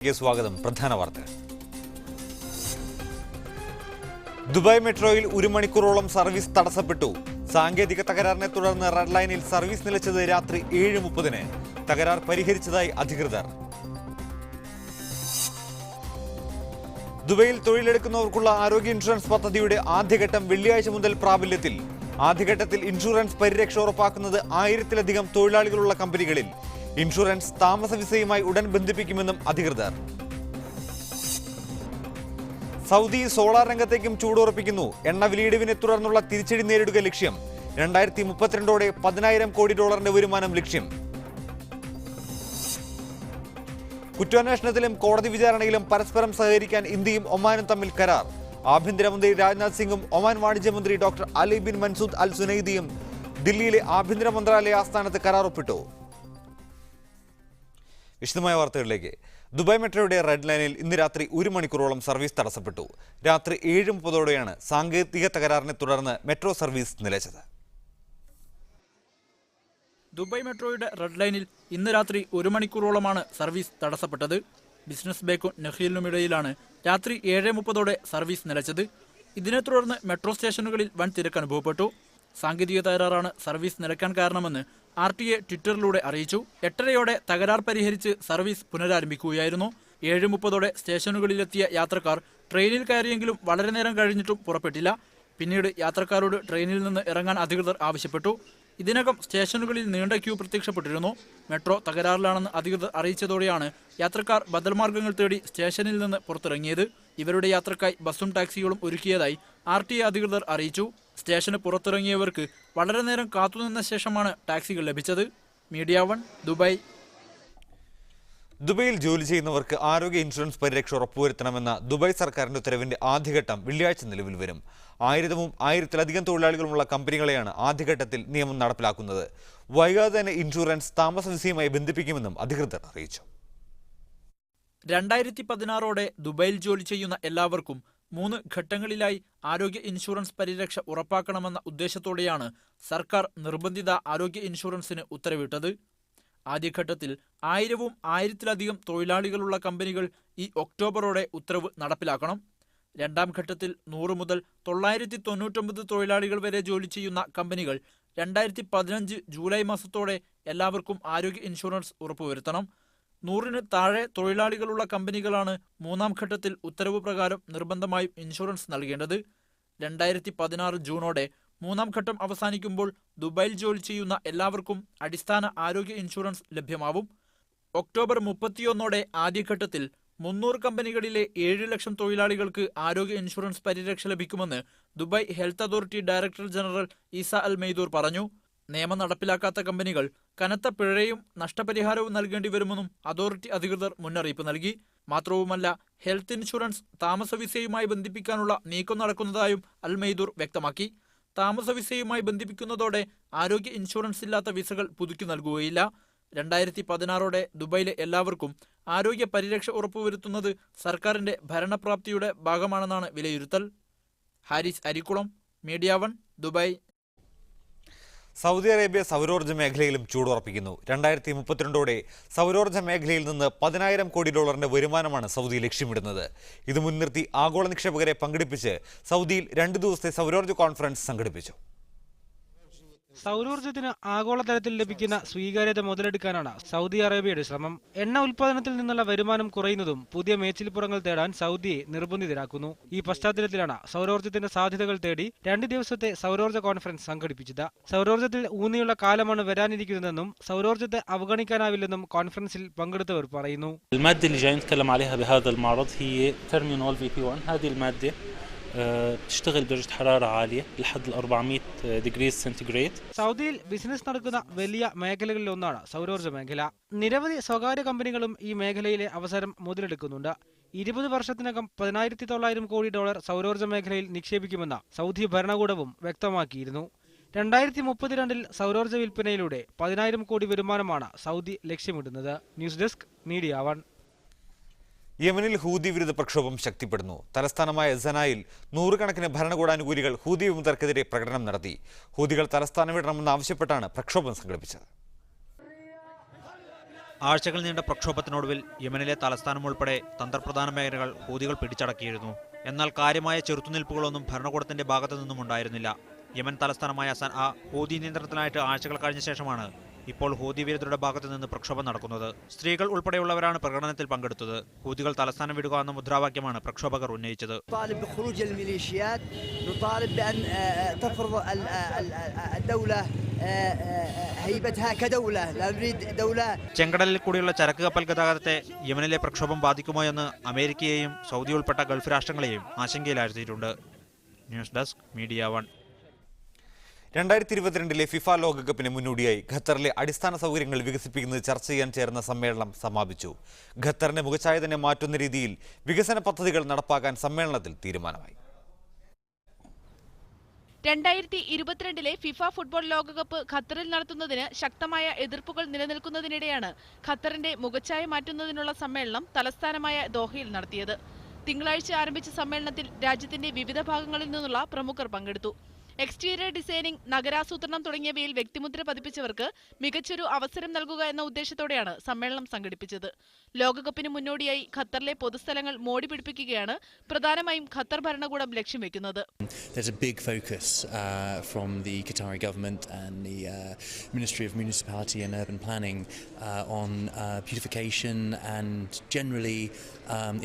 സ്വാഗതം. പ്രധാന വാർത്തകൾ. ദുബായ് മെട്രോയിൽ 1 മണിക്കൂറോളം സർവീസ് തടസ്സപ്പെട്ടു. സാങ്കേതിക തകരാറിനെ തുടർന്ന് റെഡ് ലൈനിൽ സർവീസ് നിലച്ചത് രാത്രി 7:30-ന്. തകരാർ പരിഹരിച്ചതായി അധികൃതർ. ദുബായിൽ തൊഴിലെടുക്കുന്നവർക്കുള്ള ആരോഗ്യ ഇൻഷുറൻസ് പദ്ധതിയുടെ ആദ്യഘട്ടം വെള്ളിയാഴ്ച മുതൽ പ്രാബല്യത്തിൽ. ആദ്യഘട്ടത്തിൽ ഇൻഷുറൻസ് പരിരക്ഷ ഉറപ്പാക്കുന്നത് 1000-ലധികം തൊഴിലാളികളുള്ള കമ്പനികളിൽ. ഇൻഷുറൻസ് താമസ വിസയുമായി ഉടൻ ബന്ധിപ്പിക്കുമെന്നും അധികൃതർ. സൗദി സോളാർ രംഗത്തേക്കും ചൂടുറപ്പിക്കുന്നു. എണ്ണ വിലയിടിവിനെ തുടർന്നുള്ള തിരിച്ചടി നേരിടുക ലക്ഷ്യം. 2032-ഓടെ $10,000 കോടി വരുമാനം ലക്ഷ്യം. കുറ്റാന്വേഷണത്തിലും കോടതി വിചാരണയിലും പരസ്പരം സഹകരിക്കാൻ ഇന്ത്യയും ഒമാനും തമ്മിൽ കരാർ. ആഭ്യന്തരമന്ത്രി രാജ്നാഥ് സിംഗും ഒമാൻ വാണിജ്യമന്ത്രി ഡോക്ടർ അലി ബിൻ മൻസൂദ് അൽ സുനൈദിയും ദില്ലിയിലെ ആഭ്യന്തര മന്ത്രാലയ ആസ്ഥാനത്ത് കരാർ ഒപ്പിട്ടു. വിശദമായ വാർത്തകളിലേക്ക്. ദുബായ് മെട്രോയുടെ റെഡ് ലൈനിൽ ഇന്ന് രാത്രി 1 മണിക്കൂറോളം സർവീസ് തടസ്സപ്പെട്ടു. രാത്രി 7:30-ഓടെയാണ് സാങ്കേതിക തകരാറിനെ തുടർന്ന് മെട്രോ സർവീസ് നിലച്ചത്. ദുബായ് മെട്രോയുടെ റെഡ് ലൈനിൽ ഇന്ന് രാത്രി 1 മണിക്കൂറോളമാണ് സർവീസ് തടസ്സപ്പെട്ടത്. ബിസിനസ് ബേക്കും നഖീലിനുമിടയിലാണ് രാത്രി 7:30-ഓടെ സർവീസ് നിലച്ചത്. ഇതിനെ തുടർന്ന് മെട്രോ സ്റ്റേഷനുകളിൽ വൻ തിരക്ക് അനുഭവപ്പെട്ടു. സാങ്കേതിക തകരാറാണ് സർവീസ് നിലയ്ക്കാൻ കാരണമെന്ന് RTA ട്വിറ്ററിലൂടെ അറിയിച്ചു. 8:30-ഓടെ തകരാർ പരിഹരിച്ച് സർവീസ് പുനരാരംഭിക്കുകയായിരുന്നു. 7:30-ഓടെ സ്റ്റേഷനുകളിലെത്തിയ യാത്രക്കാർ ട്രെയിനിൽ കയറിയെങ്കിലും വളരെ നേരം കഴിഞ്ഞിട്ടും പുറപ്പെട്ടില്ല. പിന്നീട് യാത്രക്കാരോട് ട്രെയിനിൽ നിന്ന് ഇറങ്ങാൻ അധികൃതർ ആവശ്യപ്പെട്ടു. ഇതിനകം സ്റ്റേഷനുകളിൽ നീണ്ട ക്യൂ പ്രത്യക്ഷപ്പെട്ടിരുന്നു. മെട്രോ തകരാറിലാണെന്ന് അധികൃതർ അറിയിച്ചതോടെയാണ് യാത്രക്കാർ ബദൽ മാർഗങ്ങൾ തേടി സ്റ്റേഷനിൽ നിന്ന് പുറത്തിറങ്ങിയത്. ഇവരുടെ യാത്രക്കായി ബസ്സും ടാക്സികളും ഒരുക്കിയതായി RTA അധികൃതർ അറിയിച്ചു. സ്റ്റേഷന് പുറത്തിറങ്ങിയവർക്ക് വളരെ നേരം കാത്തുനിന്ന ശേഷമാണ് ടാക്സികൾ ലഭിച്ചത്. Media 1 Dubai. ദുബായിൽ ജോലി ചെയ്യുന്നവർക്ക് ആരോഗ്യ ഇൻഷുറൻസ് പരിരക്ഷ ഉറപ്പുവരുത്തണമെന്ന ദുബായ് സർക്കാരിന്റെ ഉത്തരവിന്റെ ആദ്യഘട്ടം വെള്ളിയാഴ്ച നിലവിൽ വരും. 1000-ലധികം തൊഴിലാളികളുമുള്ള കമ്പനികളെയാണ് ആദ്യഘട്ടത്തിൽ നിയമം നടപ്പിലാക്കുന്നത്. വൈകാതെ തന്നെ ഇൻഷുറൻസ് താമസ വിസയുമായി ബന്ധിപ്പിക്കുമെന്നും അധികൃതർ അറിയിച്ചു. 2016-ഓടെ ദുബായിൽ ജോലി ചെയ്യുന്ന എല്ലാവർക്കും 3 ഘട്ടങ്ങളിലായി ആരോഗ്യ ഇൻഷുറൻസ് പരിരക്ഷ ഉറപ്പാക്കണമെന്ന ഉദ്ദേശത്തോടെയാണ് സർക്കാർ നിർബന്ധിത ആരോഗ്യ ഇൻഷുറൻസിന് ഉത്തരവിട്ടത്. ആദ്യഘട്ടത്തിൽ 1000-1000-ലധികം തൊഴിലാളികളുള്ള കമ്പനികൾ ഈ ഒക്ടോബറോടെ ഉത്തരവ് നടപ്പിലാക്കണം. രണ്ടാം ഘട്ടത്തിൽ 100 മുതൽ 999 തൊഴിലാളികൾ വരെ ജോലി ചെയ്യുന്ന കമ്പനികൾ 2015 ജൂലൈ മാസത്തോടെ എല്ലാവർക്കും ആരോഗ്യ ഇൻഷുറൻസ് ഉറപ്പുവരുത്തണം. 100-ന് താഴെ തൊഴിലാളികളുള്ള കമ്പനികളാണ് മൂന്നാം ഘട്ടത്തിൽ ഉത്തരവ് പ്രകാരം നിർബന്ധമായും ഇൻഷുറൻസ് നൽകേണ്ടത്. 2016 ജൂണോടെ മൂന്നാം ഘട്ടം അവസാനിക്കുമ്പോൾ ദുബായിൽ ജോലി ചെയ്യുന്ന എല്ലാവർക്കും അടിസ്ഥാന ആരോഗ്യ ഇൻഷുറൻസ് ലഭ്യമാവും. ഒക്ടോബർ 31-ഓടെ ആദ്യഘട്ടത്തിൽ 300 കമ്പനികളിലെ 7 ലക്ഷം തൊഴിലാളികൾക്ക് ആരോഗ്യ ഇൻഷുറൻസ് പരിരക്ഷ ലഭിക്കുമെന്ന് Dubai health authority director general Essa Al Maidoor പറഞ്ഞു. നിയമം നടപ്പിലാക്കാത്ത കമ്പനികൾ കനത്ത പിഴയും നഷ്ടപരിഹാരവും നൽകേണ്ടി വരുമെന്നും അതോറിറ്റി അധികൃതർ മുന്നറിയിപ്പ് നൽകി. മാത്രവുമല്ല, ഹെൽത്ത് ഇൻഷുറൻസ് താമസ വിസയുമായി ബന്ധിപ്പിക്കാനുള്ള നീക്കം നടക്കുന്നതായും അൽ മെയ്ദൂർ വ്യക്തമാക്കി. താമസ വിസയുമായി ബന്ധിപ്പിക്കുന്നതോടെ ആരോഗ്യ ഇൻഷുറൻസ് ഇല്ലാത്ത വിസകൾ പുതുക്കി നൽകുകയില്ല. 2016-ഓടെ ദുബായിലെ എല്ലാവർക്കും ആരോഗ്യ പരിരക്ഷ ഉറപ്പുവരുത്തുന്നത് സർക്കാരിന്റെ ഭരണപ്രാപ്തിയുടെ ഭാഗമാണെന്നാണ് വിലയിരുത്തൽ. Haris Arikkulam, media 1 Dubai. Saudi Arabia സൗരോർജ്ജ മേഖലയിലും ചൂടുറപ്പിക്കുന്നു. 2032-ഓടെ സൗരോർജ്ജ മേഖലയിൽ നിന്ന് $10,000 കോടി വരുമാനമാണ് സൗദി ലക്ഷ്യമിടുന്നത്. ഇത് മുൻനിർത്തി ആഗോള നിക്ഷേപകരെ പങ്കെടുപ്പിച്ച് സൗദിയിൽ 2 ദിവസത്തെ സൗരോർജ്ജ കോൺഫറൻസ് സംഘടിപ്പിച്ചു. സൗരോർജ്ജത്തിന് ആഗോളതലത്തിൽ ലഭിക്കുന്ന സ്വീകാര്യത മുതലെടുക്കാനാണ് സൗദി അറേബ്യയുടെ ശ്രമം. എണ്ണ ഉൽപാദനത്തിൽ നിന്നുള്ള വരുമാനം കുറയുന്നതും പുതിയ മേച്ചിൽപ്പുറങ്ങൾ തേടാൻ സൗദിയെ നിർബന്ധിതരാക്കുന്നു. ഈ പശ്ചാത്തലത്തിലാണ് സൗരോർജ്ജത്തിന്റെ സാധ്യതകൾ തേടി 2 ദിവസത്തെ സൗരോർജ്ജ കോൺഫറൻസ് സംഘടിപ്പിച്ചത്. സൗരോർജ്ജത്തിൽ ഊന്നിയുള്ള കാലമാണ് വരാനിരിക്കുന്നതെന്നും സൗരോർജ്ജത്തെ അവഗണിക്കാനാവില്ലെന്നും കോൺഫറൻസിൽ പങ്കെടുത്തവർ പറയുന്നു. تشتغل بدرجة حرارة عالية لحد 400 ديجري سنتيغريد. സൗദിയിൽ ബിസിനസ് നടക്കുന്ന വലിയ മേഖലകളിലൊന്നാണ് സൗരോർജ്ജ മേഖല. നിരവധി സ്വകാര്യ കമ്പനികളും ഈ മേഖലയിലെ അവസരം മുതലെടുക്കുന്നുണ്ട്. 20 വർഷത്തിനകം $10,900 കോടി സൗരോർജ്ജ മേഖലയിൽ നിക്ഷേപിക്കുമെന്ന് സൗദി ഭരണകൂടവും വ്യക്തമാക്കിയിരുന്നു. 2032-ൽ സൗരോർജ്ജ വിൽപ്പനയിലൂടെ $10,000 കോടി വരുമാനമാണ് സൗദി ലക്ഷ്യമിടുന്നത്. News desk media 1. യമനിൽ ഹൂതി വിരുദ്ധ പ്രക്ഷോഭം ശക്തിപ്പെടുന്നു. തലസ്ഥാനമായ സനായിൽ 100 കണക്കിന് ഭരണകൂടാനുകൂലികൾ ഹൂതി വിമതർക്കെതിരെ പ്രകടനം നടത്തി. ഹൂതികൾ തലസ്ഥാനം വിടണമെന്നാവശ്യപ്പെട്ടാണ് പ്രക്ഷോഭം സംഘടിപ്പിച്ചത്. ആഴ്ചകൾ നീണ്ട പ്രക്ഷോഭത്തിനൊടുവിൽ യമനിലെ തലസ്ഥാനം ഉൾപ്പെടെ തന്ത്രപ്രധാന മേഖലകൾ ഹൂതികൾ പിടിച്ചടക്കിയിരുന്നു. എന്നാൽ കാര്യമായ ചെറുത്തുനിൽപ്പുകളൊന്നും ഭരണകൂടത്തിന്റെ ഭാഗത്തു നിന്നും ഉണ്ടായിരുന്നില്ല. യമൻ തലസ്ഥാനമായ സൻആ ഹൂതി നിയന്ത്രണത്തിനായിട്ട് ആഴ്ചകൾ കഴിഞ്ഞ ശേഷമാണ് ഇപ്പോൾ ഹൂതി വിരുദ്ധരുടെ ഭാഗത്തു നിന്ന് പ്രക്ഷോഭം നടക്കുന്നത്. സ്ത്രീകൾ ഉൾപ്പെടെയുള്ളവരാണ് പ്രകടനത്തിൽ പങ്കെടുത്തത്. ഹൂതികൾ തലസ്ഥാനം വിടുക എന്ന മുദ്രാവാക്യമാണ് പ്രക്ഷോഭകർ ഉന്നയിച്ചത്. ചെങ്കടലിൽ കൂടിയുള്ള ചരക്ക് കപ്പൽ ഗതാഗതത്തെ യമനിലെ പ്രക്ഷോഭം ബാധിക്കുമോ എന്ന് അമേരിക്കയെയും സൗദി ഉൾപ്പെട്ട ഗൾഫ് രാഷ്ട്രങ്ങളെയും ആശങ്കയിലാഴ്ത്തിയിട്ടുണ്ട്. News desk media 1. 2022 ഫിഫ ലോകകപ്പിന് മുന്നോടിയായി ഖത്തറിലെ അടിസ്ഥാന സൗകര്യങ്ങൾ വികസിപ്പിക്കുന്നത് ചർച്ച ചെയ്യാൻ ചേർന്ന സമ്മേളനം സമാപിച്ചു. ഖത്തറിന്റെ മുഖച്ഛായ തന്നെ മാറ്റുന്ന രീതിയിൽ വികസന പദ്ധതികൾ നടപ്പാക്കാൻ സമ്മേളനത്തിൽ തീരുമാനമായി. 2022 ഫിഫ ഫുട്ബോൾ ലോകകപ്പ് ഖത്തറിൽ നടത്തുന്നതിന് ശക്തമായ എതിർപ്പുകൾ നിലനിൽക്കുന്നതിനിടെയാണ് ഖത്തറിന്റെ മുഖച്ഛായ മാറ്റുന്നതിനുള്ള സമ്മേളനം തലസ്ഥാനമായ ദോഹയിൽ നടത്തിയത്. തിങ്കളാഴ്ച ആരംഭിച്ച സമ്മേളനത്തിൽ രാജ്യത്തിന്റെ വിവിധ ഭാഗങ്ങളിൽ നിന്നുള്ള പ്രമുഖർ പങ്കെടുത്തു. എക്സ്റ്റീരിയർ ഡിസൈനിംഗ്, നഗരാസൂത്രണം തുടങ്ങിയവയിൽ വ്യക്തിമുദ്ര പതിപ്പിച്ചവർക്ക് മികച്ചൊരു അവസരം നൽകുക എന്ന ഉദ്ദേശത്തോടെയാണ് സമ്മേളനം സംഘടിപ്പിച്ചത്. ലോകകപ്പിന് മുന്നോടിയായി ഖത്തറിലെ പൊതുസ്ഥലങ്ങൾ മോടി പിടിപ്പിക്കുകയാണ് പ്രധാനമായും ഖത്തർ ഭരണകൂടം ലക്ഷ്യം വെക്കുന്നത്. There's a big focus from the Qatari government and the Ministry of Municipality and Urban Planning on beautification and generally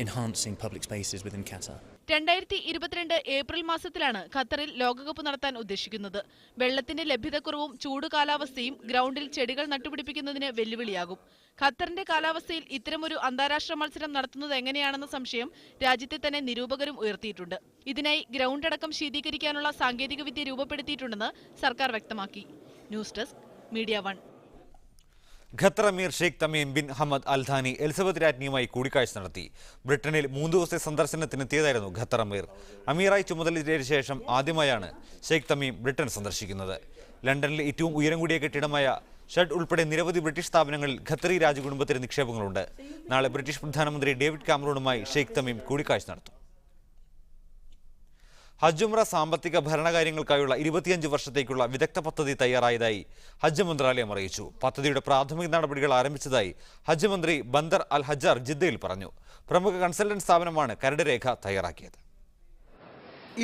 enhancing public spaces within Qatar. 2022 April മാസത്തിലാണ് ഖത്തറിൽ ലോകകപ്പ് നടത്താൻ ഉദ്ദേശിക്കുന്നത്. വെള്ളത്തിന്റെ ലഭ്യതക്കുറവും ചൂട് കാലാവസ്ഥയും ഗ്രൗണ്ടിൽ ചെടികൾ നട്ടുപിടിപ്പിക്കുന്നതിന് വെല്ലുവിളിയാകും. ഖത്തറിന്റെ കാലാവസ്ഥയിൽ ഇത്തരമൊരു അന്താരാഷ്ട്ര മത്സരം നടത്തുന്നത് എങ്ങനെയാണെന്ന സംശയം രാജ്യത്തെ തന്നെ നിരൂപകരും ഉയർത്തിയിട്ടുണ്ട്. ഇതിനായി ഗ്രൗണ്ട് അടക്കം ശീതീകരിക്കാനുള്ള സാങ്കേതികവിദ്യ രൂപപ്പെടുത്തിയിട്ടുണ്ടെന്ന് സർക്കാർ വ്യക്തമാക്കി. News desk media 1. ഖത്തർ അമീർ Sheikh Tamim bin Hamad Al ഥാനി Elizabeth രാജ്ഞിയുമായി കൂടിക്കാഴ്ച നടത്തി. ബ്രിട്ടനിൽ 3 ദിവസത്തെ സന്ദർശനത്തിനെത്തിയതായിരുന്നു ഖത്തർ അമീറായി ചുമതലയേറ്റ ശേഷം ആദ്യമായാണ് ഷെയ്ഖ് തമീം ബ്രിട്ടൻ സന്ദർശിക്കുന്നത്. ലണ്ടനിലെ ഏറ്റവും ഉയരം കൂടിയ കെട്ടിടമായ ഷെഡ് ഉൾപ്പെടെ നിരവധി ബ്രിട്ടീഷ് സ്ഥാപനങ്ങളിൽ ഖത്തറി രാജകുടുംബത്തിന് നിക്ഷേപങ്ങളുണ്ട്. നാളെ ബ്രിട്ടീഷ് പ്രധാനമന്ത്രി ഡേവിഡ് കാമറൂണുമായി ഷെയ്ഖ് തമീം കൂടിക്കാഴ്ച നടത്തും. ഹജ്ജ് ഉംറ സാമ്പത്തിക ഭരണകാര്യങ്ങൾക്കായുള്ള 25 വർഷത്തേക്കുള്ള വിദഗ്ധ പദ്ധതി തയ്യാറായതായി ഹജ്ജ് മന്ത്രാലയം അറിയിച്ചു. പദ്ധതിയുടെ പ്രാഥമിക നടപടികൾ ആരംഭിച്ചതായി ഹജ്ജ് മന്ത്രി ബന്ദർ അൽ ഹജ്ജർ ജിദ്ദയിൽ പറഞ്ഞു. പ്രമുഖ കൺസൾട്ടന്റ് സ്ഥാപനമാണ് കരട് രേഖ തയ്യാറാക്കിയത്.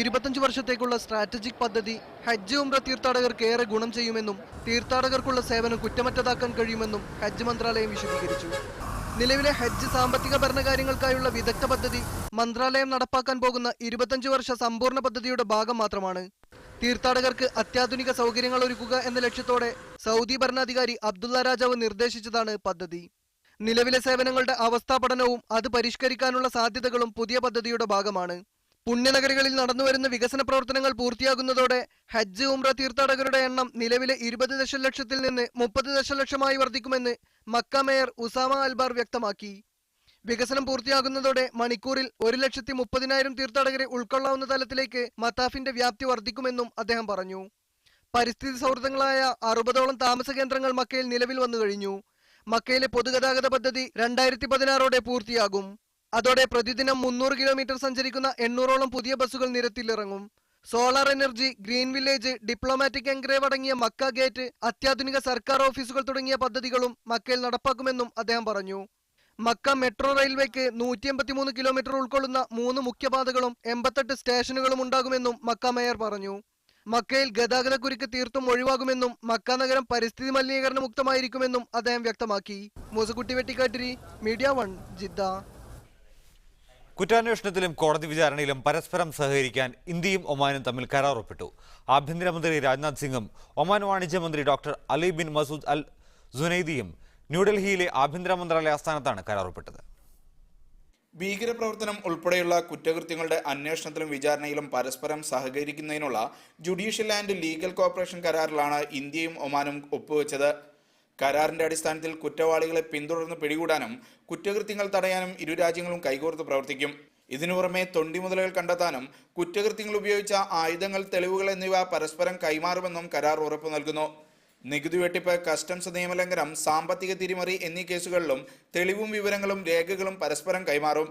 25 വർഷത്തേക്കുള്ള സ്ട്രാറ്റജിക് പദ്ധതി ഹജ്ജ് ഉംറ തീർത്ഥാടകർക്ക് ഏറെ ഗുണം ചെയ്യുമെന്നും തീർത്ഥാടകർക്കുള്ള സേവനം കുറ്റമറ്റതാക്കാൻ കഴിയുമെന്നും ഹജ്ജ് മന്ത്രാലയം വിശദീകരിച്ചു. നിലവിലെ ഹജ്ജ് സാമ്പത്തിക ഭരണകാര്യങ്ങൾക്കായുള്ള വിദഗ്ധ പദ്ധതി മന്ത്രാലയം നടപ്പാക്കാൻ പോകുന്ന 25 വർഷ സമ്പൂർണ്ണ പദ്ധതിയുടെ ഭാഗം മാത്രമാണ്. തീർത്ഥാടകർക്ക് അത്യാധുനിക സൗകര്യങ്ങൾ ഒരുക്കുക എന്ന ലക്ഷ്യത്തോടെ സൗദി ഭരണാധികാരി അബ്ദുള്ള രാജാവ് നിർദ്ദേശിച്ചതാണ് പദ്ധതി. നിലവിലെ സേവനങ്ങളുടെ അവസ്ഥാ പഠനവും അത് പരിഷ്കരിക്കാനുള്ള സാധ്യതകളും പുതിയ പദ്ധതിയുടെ ഭാഗമാണ്. പുണ്യനഗരികളിൽ നടന്നുവരുന്ന വികസന പ്രവർത്തനങ്ങൾ പൂർത്തിയാകുന്നതോടെ ഹജ്ജ് ഉംറ തീർത്ഥാടകരുടെ എണ്ണം നിലവിലെ 20 ദശലക്ഷത്തിൽ നിന്ന് 30 ദശലക്ഷമായി വർദ്ധിക്കുമെന്ന് മക്ക മേയർ ഉസാമ അൽബാർ വ്യക്തമാക്കി. വികസനം പൂർത്തിയാകുന്നതോടെ മണിക്കൂറിൽ 1,30,000 തീർത്ഥാടകരെ ഉൾക്കൊള്ളാവുന്ന തലത്തിലേക്ക് മത്താഫിന്റെ വ്യാപ്തി വർദ്ധിക്കുമെന്നും അദ്ദേഹം പറഞ്ഞു. പരിസ്ഥിതി സൗഹൃദങ്ങളായ 60ഓളം താമസ കേന്ദ്രങ്ങൾ മക്കയിൽ നിലവിൽ വന്നു കഴിഞ്ഞു. മക്കയിലെ പൊതുഗതാഗത പദ്ധതി 2016ഓടെ പൂർത്തിയാകും. അതോടെ പ്രതിദിനം 300 കിലോമീറ്റർ സഞ്ചരിക്കുന്ന 800ഓളം പുതിയ ബസ്സുകൾ നിരത്തിലിറങ്ങും. Solar energy, green village, diplomatic enclave അടങ്ങിയ മക്ക ഗേറ്റ്, അത്യാധുനിക സർക്കാർ ഓഫീസുകൾ തുടങ്ങിയ പദ്ധതികളും മക്കയിൽ നടപ്പാക്കുമെന്നും അദ്ദേഹം പറഞ്ഞു. മക്ക മെട്രോ റെയിൽവേക്ക് 183 കിലോമീറ്റർ ഉൾക്കൊള്ളുന്ന 3 മുഖ്യപാതകളും 88 സ്റ്റേഷനുകളും ഉണ്ടാകുമെന്നും മക്ക മേയർ പറഞ്ഞു. മക്കയിൽ ഗതാഗതക്കുരുക്ക് തീർത്തും ഒഴിവാകുമെന്നും മക്ക നഗരം പരിസ്ഥിതി മലിനീകരണ മുക്തമായിരിക്കുമെന്നും അദ്ദേഹം വ്യക്തമാക്കി. Moosakutty Vettikkattiri, media 1, Jeddah. കുറ്റാന്വേഷണത്തിലും കോടതി വിചാരണയിലും പരസ്പരം സഹകരിക്കാൻ ഇന്ത്യയും ഒമാനും തമ്മിൽ കരാർ ഒപ്പിട്ടു. ആഭ്യന്തരമന്ത്രി രാജ്നാഥ് സിംഗും ഒമാൻ വാണിജ്യമന്ത്രി doctor Ali bin Masood Al സുനൈദിയും ന്യൂഡൽഹിയിലെ ആഭ്യന്തര മന്ത്രാലയ ആസ്ഥാനത്താണ് കരാർ ഒപ്പിട്ടത്. ഭീകരപ്രവർത്തനം ഉൾപ്പെടെയുള്ള കുറ്റകൃത്യങ്ങളുടെ അന്വേഷണത്തിലും വിചാരണയിലും പരസ്പരം സഹകരിക്കുന്നതിനുള്ള ജുഡീഷ്യൽ ആൻഡ് ലീഗൽ കോർപ്പറേഷൻ കരാറിലാണ് ഇന്ത്യയും ഒമാനും ഒപ്പുവെച്ചത്. കരാറിന്റെ അടിസ്ഥാനത്തിൽ കുറ്റവാളികളെ പിന്തുടർന്ന് പിടികൂടാനും കുറ്റകൃത്യങ്ങൾ തടയാനും ഇരു രാജ്യങ്ങളും കൈകോർത്ത് പ്രവർത്തിക്കും. ഇതിനു പുറമെ തൊണ്ടിമുതലുകൾ കണ്ടെത്താനും കുറ്റകൃത്യങ്ങൾ ഉപയോഗിച്ച ആയുധങ്ങൾ, തെളിവുകൾ എന്നിവ പരസ്പരം കൈമാറുമെന്നും കരാർ ഉറപ്പു നൽകുന്നു. നികുതി വെട്ടിപ്പ്, കസ്റ്റംസ് നിയമലംഘനം, സാമ്പത്തിക തിരിമറി എന്നീ കേസുകളിലും തെളിവും വിവരങ്ങളും രേഖകളും പരസ്പരം കൈമാറും.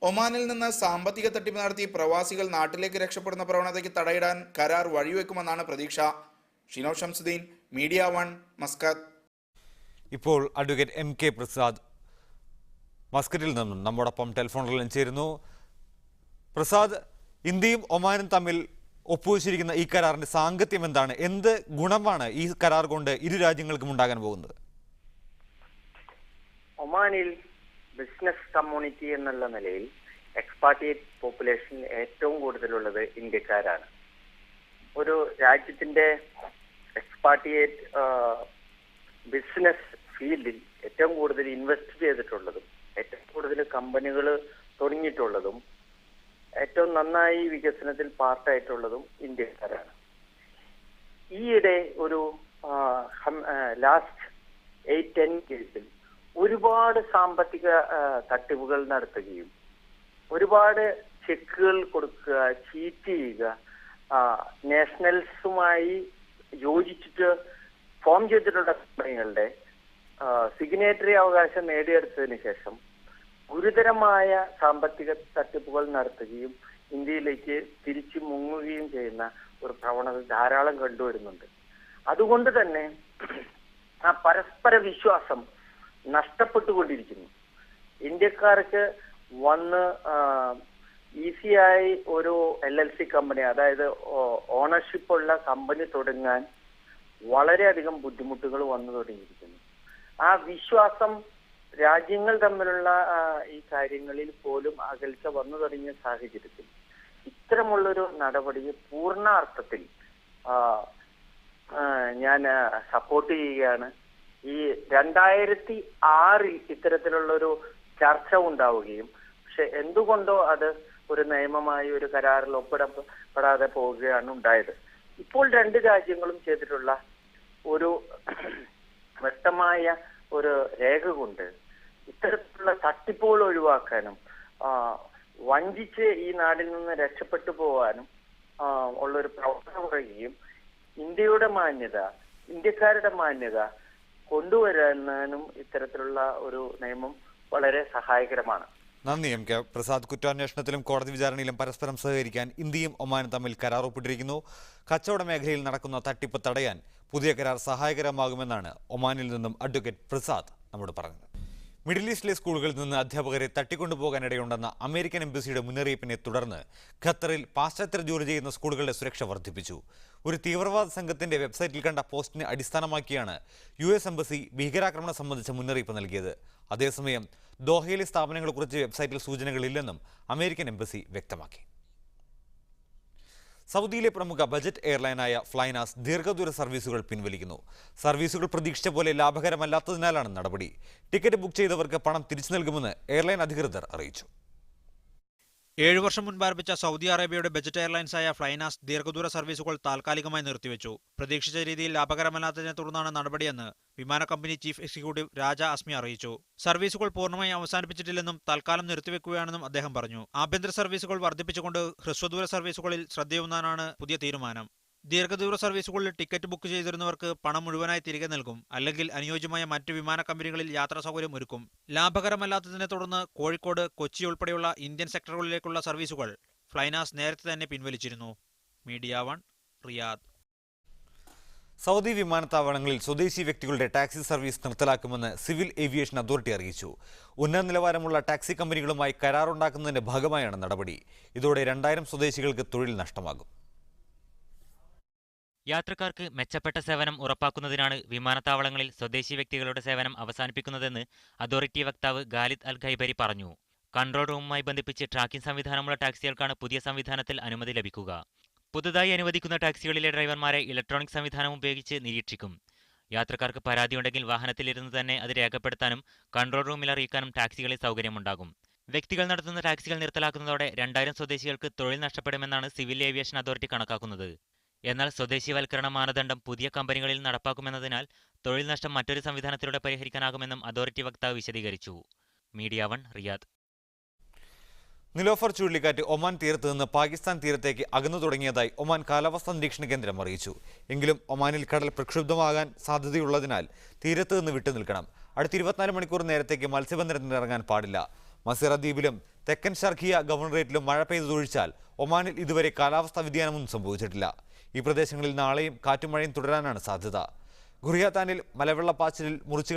ഒമാനിൽ നിന്ന് സാമ്പത്തിക തട്ടിപ്പ് നടത്തി പ്രവാസികൾ നാട്ടിലേക്ക് രക്ഷപ്പെടുന്ന പ്രവണതയ്ക്ക് തടയിടാൻ കരാർ വഴിവെക്കുമെന്നാണ് പ്രതീക്ഷ. Shino Shamsuddin, media 1, Muscat. ഇപ്പോൾ അഡ്വക്കേറ്റ് എം കെ പ്രസാദ് മസ്കറ്റിൽ നിന്നും നമ്മോടൊപ്പം ടെലിഫോണിൽ ചേരുന്നു. പ്രസാദ്, ഇന്ത്യയും ഒമാനും തമ്മിൽ ഒപ്പുവെച്ചിരിക്കുന്ന ഈ കരാറിന്റെ സാങ്കത്യം എന്താണ്? എന്ത് ഗുണമാണ് ഈ കരാർ കൊണ്ട് ഇരു രാജ്യങ്ങൾക്കും ഉണ്ടാകാൻ പോകുന്നത്? ഒമാനിൽ ബിസിനസ് കമ്മ്യൂണിറ്റി എന്നുള്ള നിലയിൽ എക്സ്പാട്രിയേറ്റ് പോപ്പുലേഷൻ ഏറ്റവും കൂടുതലുള്ളത് ഇന്ത്യക്കാരാണ്. ഒരു രാജ്യത്തിന്റെ എക്സ്പാട്രിയേറ്റ് ബിസിനസ് ഫീൽഡിൽ ഏറ്റവും കൂടുതൽ ഇൻവെസ്റ്റ് ചെയ്തിട്ടുള്ളതും ഏറ്റവും കൂടുതൽ കമ്പനികൾ തുടങ്ങിയിട്ടുള്ളതും ഏറ്റവും നന്നായി വികസനത്തിൽ പാർട്ടായിട്ടുള്ളതും ഇന്ത്യക്കാരാണ്. ഈയിടെ ഒരു ലാസ്റ്റ് 8-10 കേസിൽ ഒരുപാട് സാമ്പത്തിക തട്ടിപ്പുകൾ നടത്തുകയും ഒരുപാട് ചെക്കുകൾ കൊടുക്കുക, ചീറ്റ് ചെയ്യുക, നാഷണൽസുമായി യോജിച്ചിട്ട് ഫോം ചെയ്തിട്ടുള്ള കമ്പനികളുടെ സിഗ്നേറ്ററി അവകാശം നേടിയെടുത്തതിന് ശേഷം ഗുരുതരമായ സാമ്പത്തിക തട്ടിപ്പുകൾ നടത്തുകയും ഇന്ത്യയിലേക്ക് തിരിച്ചു മുങ്ങുകയും ചെയ്യുന്ന ഒരു പ്രവണത ധാരാളം കണ്ടുവരുന്നുണ്ട്. അതുകൊണ്ട് തന്നെ ആ പരസ്പര വിശ്വാസം നഷ്ടപ്പെട്ടുകൊണ്ടിരിക്കുന്നു. ഇന്ത്യക്കാർക്ക് വന്ന് ഈസിയായി ഒരു LLC കമ്പനി, അതായത് ഓണർഷിപ്പ് ഉള്ള കമ്പനി തുടങ്ങാൻ വളരെയധികം ബുദ്ധിമുട്ടുകൾ വന്നു തുടങ്ങിയിരിക്കുന്നു. ആ വിശ്വാസം രാജ്യങ്ങൾ തമ്മിലുള്ള ഈ കാര്യങ്ങളിൽ പോലും അകൽച്ച വന്നു തുടങ്ങിയ സാഹചര്യത്തിൽ ഇത്തരമുള്ളൊരു നടപടിയെ പൂർണ്ണാർത്ഥത്തിൽ ഞാൻ സപ്പോർട്ട് ചെയ്യുകയാണ്. ഈ 2006 ഇത്തരത്തിലുള്ളൊരു ചർച്ച ഉണ്ടാവുകയും പക്ഷെ എന്തുകൊണ്ടോ അത് ഒരു നിയമമായി ഒരു കരാറിൽ ഒപ്പിടപ്പെടാതെ പോവുകയാണ് ഉണ്ടായത്. ഇപ്പോൾ രണ്ട് രാജ്യങ്ങളും ചെയ്തിട്ടുള്ള ഒരു വ്യക്തമായ ഒരു രേഖ കൊണ്ട് ഇത്തരത്തിലുള്ള തട്ടിപ്പുകൾ ഒഴിവാക്കാനും വഞ്ചിച്ച് ഈ നാടിൽ നിന്ന് രക്ഷപ്പെട്ടു പോകാനും ഉള്ളൊരു പ്രവർത്തനം പറയുകയും ഇന്ത്യയുടെ മാന്യത, ഇന്ത്യക്കാരുടെ മാന്യത കൊണ്ടുവരാനും ഇത്തരത്തിലുള്ള ഒരു നിയമം വളരെ സഹായകരമാണ്. നന്ദി എം കെ പ്രസാദ്. കുറ്റാന്വേഷണത്തിലും കോടതി വിചാരണയിലും പരസ്പരം സഹകരിക്കാൻ ഇന്ത്യയും ഒമാനും തമ്മിൽ കരാർ ഒപ്പിട്ടിരിക്കുന്നു. കച്ചവട മേഖലയിൽ നടക്കുന്ന തട്ടിപ്പ് തടയാൻ പുതിയ കരാർ സഹായകരമാകുമെന്നാണ് ഒമാനിൽ നിന്നും അഡ്വക്കേറ്റ് പ്രസാദ് നമ്മോട് പറഞ്ഞത്. മിഡിൽ ഈസ്റ്റിലെ സ്കൂളുകളിൽ നിന്ന് അധ്യാപകരെ തട്ടിക്കൊണ്ടുപോകാനിടയുണ്ടെന്ന അമേരിക്കൻ എംബസിയുടെ മുന്നറിയിപ്പിനെ തുടർന്ന് ഖത്തറിൽ പാശ്ചാത്യർ ജോലി ചെയ്യുന്ന സ്കൂളുകളുടെ സുരക്ഷ വർദ്ധിപ്പിച്ചു. ഒരു തീവ്രവാദ സംഘത്തിന്റെ വെബ്സൈറ്റിൽ കണ്ട പോസ്റ്റിനെ അടിസ്ഥാനമാക്കിയാണ് US എംബസി ഭീകരാക്രമണം സംബന്ധിച്ച മുന്നറിയിപ്പ് നൽകിയത്. അതേസമയം ദോഹയിലെ സ്ഥാപനങ്ങളെക്കുറിച്ച് വെബ്സൈറ്റിൽ സൂചനകളില്ലെന്നും അമേരിക്കൻ എംബസി വ്യക്തമാക്കി. സൗദിയിലെ പ്രമുഖ ബജറ്റ് എയർലൈനായ ഫ്ലൈനാസ് ദീർഘദൂര സർവീസുകൾ പിൻവലിക്കുന്നു. സർവീസുകൾ പ്രതീക്ഷിച്ച പോലെ ലാഭകരമല്ലാത്തതിനാലാണ് നടപടി. ടിക്കറ്റ് ബുക്ക് ചെയ്തവർക്ക് പണം തിരിച്ചു നൽകുമെന്ന് എയർലൈൻ അധികൃതർ അറിയിച്ചു. 7 വർഷം മുൻപ് ആരംഭിച്ച സൗദി അറേബ്യയുടെ ബജറ്റ് എയർലൈൻസായ ഫ്ലൈനാസ് ദീർഘദൂര സർവീസുകൾ താൽക്കാലികമായി നിർത്തിവെച്ചു. പ്രതീക്ഷിച്ച രീതിയിൽ ലാഭകരമല്ലാത്തതിനെ തുടർന്നാണ് നടപടിയെന്ന് വിമാന കമ്പനി ചീഫ് എക്സിക്യൂട്ടീവ് രാജ അസ്മി അറിയിച്ചു. സർവീസുകൾ പൂർണ്ണമായി അവസാനിപ്പിച്ചിട്ടില്ലെന്നും തൽക്കാലം നിർത്തിവെക്കുകയാണെന്നും അദ്ദേഹം പറഞ്ഞു. ആഭ്യന്തര സർവീസുകൾ വർദ്ധിപ്പിച്ചുകൊണ്ട് ഹ്രസ്വദൂര സർവീസുകളിൽ ശ്രദ്ധയൂന്നാനാണ് പുതിയ തീരുമാനം. ദീർഘദൂര സർവീസുകളിൽ ടിക്കറ്റ് ബുക്ക് ചെയ്തിരുന്നവർക്ക് പണം മുഴുവനായി തിരികെ നൽകും, അല്ലെങ്കിൽ അനുയോജ്യമായ മറ്റ് വിമാന കമ്പനികളിൽ യാത്രാ സൗകര്യം ഒരുക്കും. ലാഭകരമല്ലാത്തതിനെ തുടർന്ന് കോഴിക്കോട്, കൊച്ചി ഉൾപ്പെടെയുള്ള ഇന്ത്യൻ സെക്ടറുകളിലേക്കുള്ള സർവീസുകൾ ഫ്ലൈനാസ് നേരത്തെ തന്നെ പിൻവലിച്ചിരുന്നു. Media 1, Riyadh. സൗദി വിമാനത്താവളങ്ങളിൽ സ്വദേശി വ്യക്തികളുടെ ടാക്സി സർവീസ് നിർത്തലാക്കുമെന്ന് സിവിൽ ഏവിയേഷൻ അതോറിറ്റി അറിയിച്ചു. ഉന്നത നിലവാരമുള്ള ടാക്സി കമ്പനികളുമായി കരാറുണ്ടാക്കുന്നതിന്റെ ഭാഗമായാണ് നടപടി. ഇതോടെ 2000 സ്വദേശികൾക്ക് തൊഴിൽ നഷ്ടമാകും. യാത്രക്കാർക്ക് മെച്ചപ്പെട്ട സേവനം ഉറപ്പാക്കുന്നതിനാണ് വിമാനത്താവളങ്ങളിൽ സ്വദേശി വ്യക്തികളുടെ സേവനം അവസാനിപ്പിക്കുന്നതെന്ന് അതോറിറ്റി വക്താവ് ഖാലിദ് അൽ ഖൈബരി പറഞ്ഞു. കൺട്രോൾ റൂമുമായി ബന്ധിപ്പിച്ച് ട്രാക്കിംഗ് സംവിധാനമുള്ള ടാക്സികൾക്കാണ് പുതിയ സംവിധാനത്തിൽ അനുമതി ലഭിക്കുക. പുതുതായി അനുവദിക്കുന്ന ടാക്സികളിലെ ഡ്രൈവർമാരെ ഇലക്ട്രോണിക് സംവിധാനം ഉപയോഗിച്ച് നിരീക്ഷിക്കും. യാത്രക്കാർക്ക് പരാതിയുണ്ടെങ്കിൽ വാഹനത്തിലിരുന്ന് തന്നെ അത് രേഖപ്പെടുത്താനും കൺട്രോൾ റൂമിൽ അറിയിക്കാനും ടാക്സികളിൽ സൗകര്യമുണ്ടാകും. വ്യക്തികൾ നടത്തുന്ന ടാക്സികൾ നിർത്തലാക്കുന്നതോടെ 2000 സ്വദേശികൾക്ക് തൊഴിൽ നഷ്ടപ്പെടുമെന്നാണ് സിവിൽ ഏവിയേഷൻ അതോറിറ്റി കണക്കാക്കുന്നത്. എന്നാൽ സ്വദേശിവൽക്കരണ മാനദണ്ഡം പുതിയ കമ്പനികളിൽ നടപ്പാക്കുമെന്നതിനാൽ തൊഴിൽ നഷ്ടം മറ്റൊരു സംവിധാനത്തിലൂടെ പരിഹരിക്കാനാകുമെന്നും അതോറിറ്റി വക്താവ് വിശദീകരിച്ചു. Media 1, Riyadh. നിലോഫർ ചുഴലിക്കാറ്റ് ഒമാൻ തീരത്ത് നിന്ന് പാകിസ്ഥാൻ തീരത്തേക്ക് അകന്നു തുടങ്ങിയതായി ഒമാൻ കാലാവസ്ഥാ നിരീക്ഷണ കേന്ദ്രം അറിയിച്ചു. എങ്കിലും ഒമാനിൽ കടൽ പ്രക്ഷുബ്ധമാകാൻ സാധ്യതയുള്ളതിനാൽ തീരത്ത് നിന്ന് വിട്ടുനിൽക്കണം. അടുത്ത 24 മണിക്കൂർ നേരത്തേക്ക് മത്സ്യബന്ധനത്തിന് ഇറങ്ങാൻ പാടില്ല. മസീറ ദ്വീപിലും തെക്കൻ ഷർഖിയ ഗവർണറേറ്റിലും മഴ പെയ്തൊഴിച്ചാൽ ഒമാനിൽ ഇതുവരെ കാലാവസ്ഥാ വ്യതിയാനമൊന്നും സംഭവിച്ചിട്ടില്ല. ഈ പ്രദേശങ്ങളിൽ നാളെയും കാറ്റും മഴയും തുടരാനാണ് സാധ്യത. ഖുറിയാത്താനിൽ മലവെള്ളപ്പാച്ചിലിൽ മുറിച്ചു